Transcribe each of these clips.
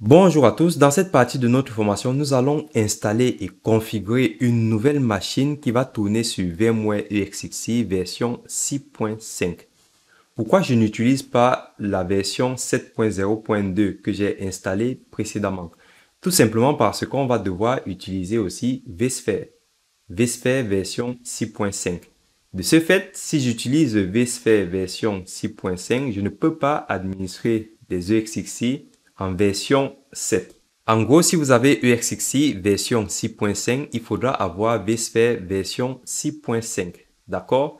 Bonjour à tous, dans cette partie de notre formation, nous allons installer et configurer une nouvelle machine qui va tourner sur VMware EXXI version 6.5. Pourquoi je n'utilise pas la version 7.0.2 que j'ai installée précédemment? Tout simplement parce qu'on va devoir utiliser aussi vSphere, vSphere version 6.5. De ce fait, si j'utilise vSphere version 6.5, je ne peux pas administrer des EXXI en version 7. En gros, si vous avez EXXI version 6.5, il faudra avoir vSphere version 6.5. D'accord?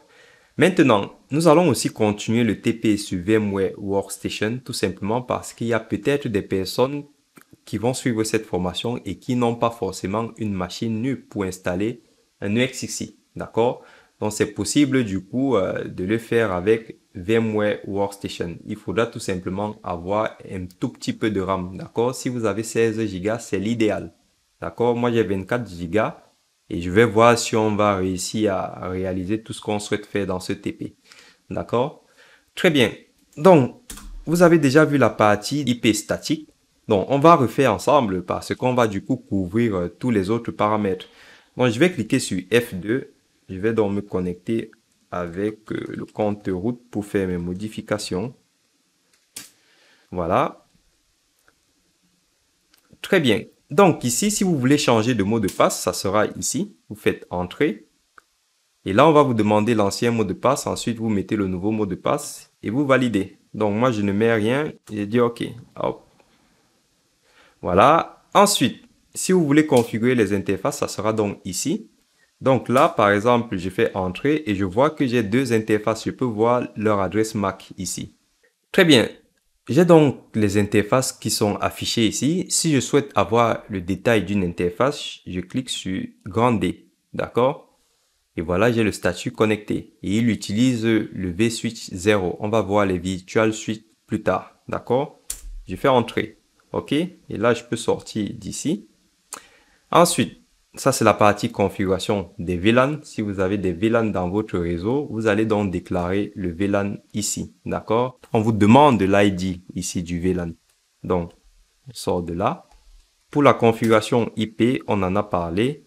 Maintenant, nous allons aussi continuer le TP sur VMware Workstation tout simplement parce qu'il y a peut-être des personnes qui vont suivre cette formation et qui n'ont pas forcément une machine nue pour installer un EXXI. D'accord? Donc, c'est possible du coup de le faire avec VMware Workstation. Il faudra tout simplement avoir un tout petit peu de RAM. D'accord? Si vous avez 16 Go, c'est l'idéal. D'accord? Moi, j'ai 24 Go et je vais voir si on va réussir à réaliser tout ce qu'on souhaite faire dans ce TP. D'accord? Très bien. Donc, vous avez déjà vu la partie IP statique. Donc, on va refaire ensemble parce qu'on va du coup couvrir tous les autres paramètres. Donc, je vais cliquer sur F2. Je vais donc me connecter avec le compte route pour faire mes modifications. Voilà. Très bien. Donc, ici, si vous voulez changer de mot de passe, ça sera ici. Vous faites Entrée. Et là, on va vous demander l'ancien mot de passe. Ensuite, vous mettez le nouveau mot de passe et vous validez. Donc, moi, je ne mets rien. J'ai dit OK. Hop. Voilà. Ensuite, si vous voulez configurer les interfaces, ça sera donc ici. Donc là, par exemple, je fais Entrée et je vois que j'ai deux interfaces. Je peux voir leur adresse MAC ici. Très bien. J'ai donc les interfaces qui sont affichées ici. Si je souhaite avoir le détail d'une interface, je clique sur grand D. D'accord? Et voilà, j'ai le statut connecté. Et il utilise le vSwitch 0. On va voir les virtual switch plus tard. D'accord? Je fais Entrée. OK? Et là, je peux sortir d'ici. Ensuite, ça, c'est la partie configuration des VLAN. Si vous avez des VLAN dans votre réseau, vous allez donc déclarer le VLAN ici. D'accord? On vous demande l'ID ici du VLAN. Donc, on sort de là. Pour la configuration IP, on en a parlé.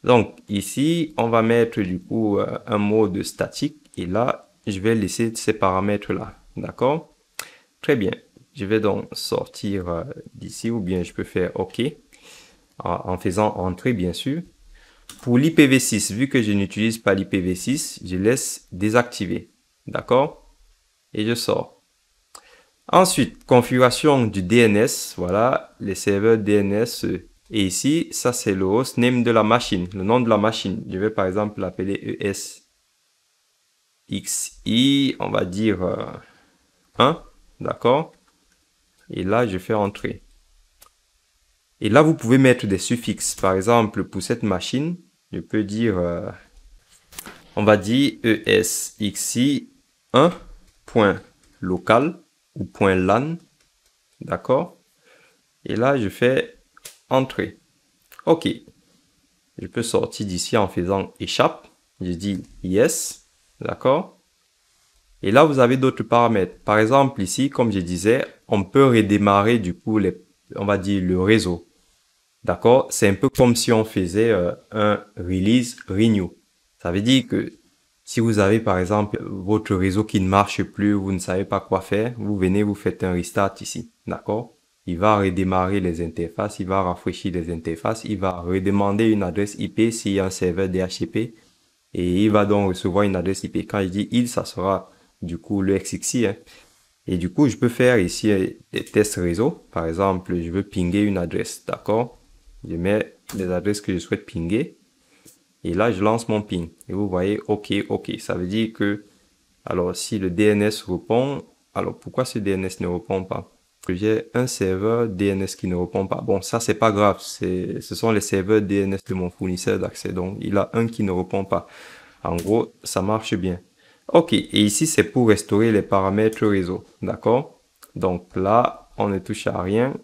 Donc, ici, on va mettre du coup un mode statique. Et là, je vais laisser ces paramètres-là. D'accord? Très bien. Je vais donc sortir d'ici ou bien je peux faire OK en faisant entrer bien sûr. Pour l'IPv6, vu que je n'utilise pas l'IPv6, je laisse désactiver. D'accord? Et je sors. Ensuite, configuration du DNS. Voilà, les serveurs DNS. Et ici, ça c'est le hostname de la machine, le nom de la machine. Je vais par exemple l'appeler ESXi, on va dire 1. D'accord? Et là, je fais entrer. Et là, vous pouvez mettre des suffixes. Par exemple, pour cette machine, je peux dire, on va dire ESXi 1.local ou .lan. D'accord? Et là, je fais entrer. OK. Je peux sortir d'ici en faisant échappe. Je dis yes. D'accord? Et là, vous avez d'autres paramètres. Par exemple, ici, comme je disais, on peut redémarrer du coup, on va dire le réseau. D'accord? C'est un peu comme si on faisait un release renew. Ça veut dire que si vous avez par exemple votre réseau qui ne marche plus, vous ne savez pas quoi faire, vous venez, vous faites un restart ici. D'accord? Il va redémarrer les interfaces, il va rafraîchir les interfaces, il va redemander une adresse IP s'il y a un serveur DHCP et il va donc recevoir une adresse IP. Quand je dis il, ça sera du coup le XXI. Hein. Et du coup, je peux faire ici des tests réseau. Par exemple, je veux pinguer une adresse. D'accord? Je mets les adresses que je souhaite pinguer. Et là, je lance mon ping. Et vous voyez, OK, OK. Ça veut dire que, alors, si le DNS répond, alors pourquoi ce DNS ne répond pas? Que j'ai un serveur DNS qui ne répond pas. Bon, ça, c'est pas grave. Ce sont les serveurs DNS de mon fournisseur d'accès. Donc, il a un qui ne répond pas. En gros, ça marche bien. OK. Et ici, c'est pour restaurer les paramètres réseau. D'accord? Donc là, on ne touche à rien.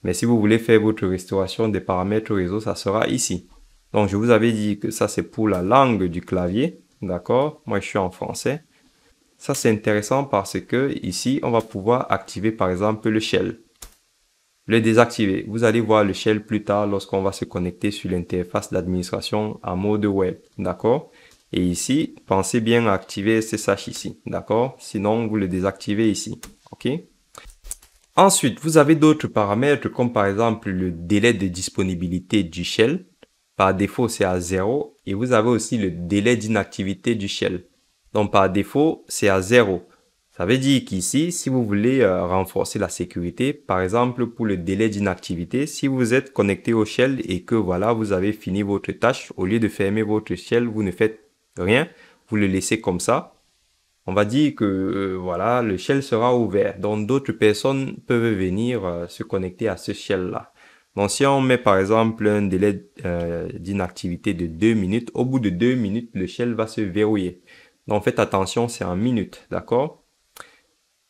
Mais si vous voulez faire votre restauration des paramètres réseau, ça sera ici. Donc, je vous avais dit que ça, c'est pour la langue du clavier. D'accord? Moi, je suis en français. Ça, c'est intéressant parce que ici, on va pouvoir activer, par exemple, le shell. le désactiver. Vous allez voir le shell plus tard lorsqu'on va se connecter sur l'interface d'administration en mode web, d'accord? Et ici, pensez bien à activer SSH ici, d'accord? Sinon, vous le désactivez ici, ok? Ensuite, vous avez d'autres paramètres comme par exemple le délai de disponibilité du shell. Par défaut, c'est à 0. Et vous avez aussi le délai d'inactivité du shell. Donc, par défaut, c'est à 0. Ça veut dire qu'ici, si vous voulez renforcer la sécurité, par exemple pour le délai d'inactivité, si vous êtes connecté au shell et que voilà, vous avez fini votre tâche, au lieu de fermer votre shell, vous ne faites rien, vous le laissez comme ça. On va dire que voilà, le shell sera ouvert. Donc d'autres personnes peuvent venir se connecter à ce shell-là. Donc si on met par exemple un délai d'inactivité de 2 minutes, au bout de 2 minutes, le shell va se verrouiller. Donc faites attention, c'est en minutes, d'accord?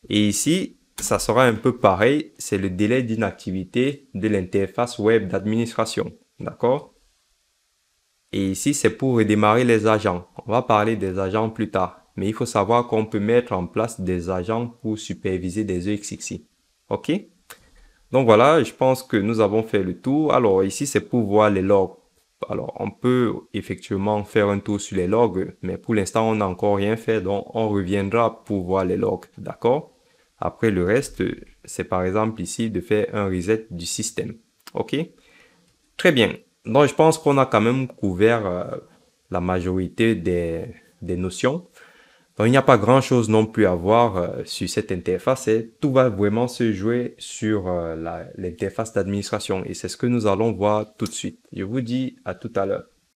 Et ici, ça sera un peu pareil, c'est le délai d'inactivité de l'interface web d'administration, d'accord? Et ici, c'est pour redémarrer les agents. On va parler des agents plus tard. Mais il faut savoir qu'on peut mettre en place des agents pour superviser des EXXI. OK? Donc voilà, je pense que nous avons fait le tour. Alors ici, c'est pour voir les logs. Alors, on peut effectivement faire un tour sur les logs, mais pour l'instant, on n'a encore rien fait, donc on reviendra pour voir les logs, d'accord? Après, le reste, c'est par exemple ici de faire un reset du système. OK? Très bien. Donc, je pense qu'on a quand même couvert la majorité des notions. Donc, il n'y a pas grand-chose non plus à voir sur cette interface. Tout va vraiment se jouer sur l'interface d'administration. Et c'est ce que nous allons voir tout de suite. Je vous dis à tout à l'heure.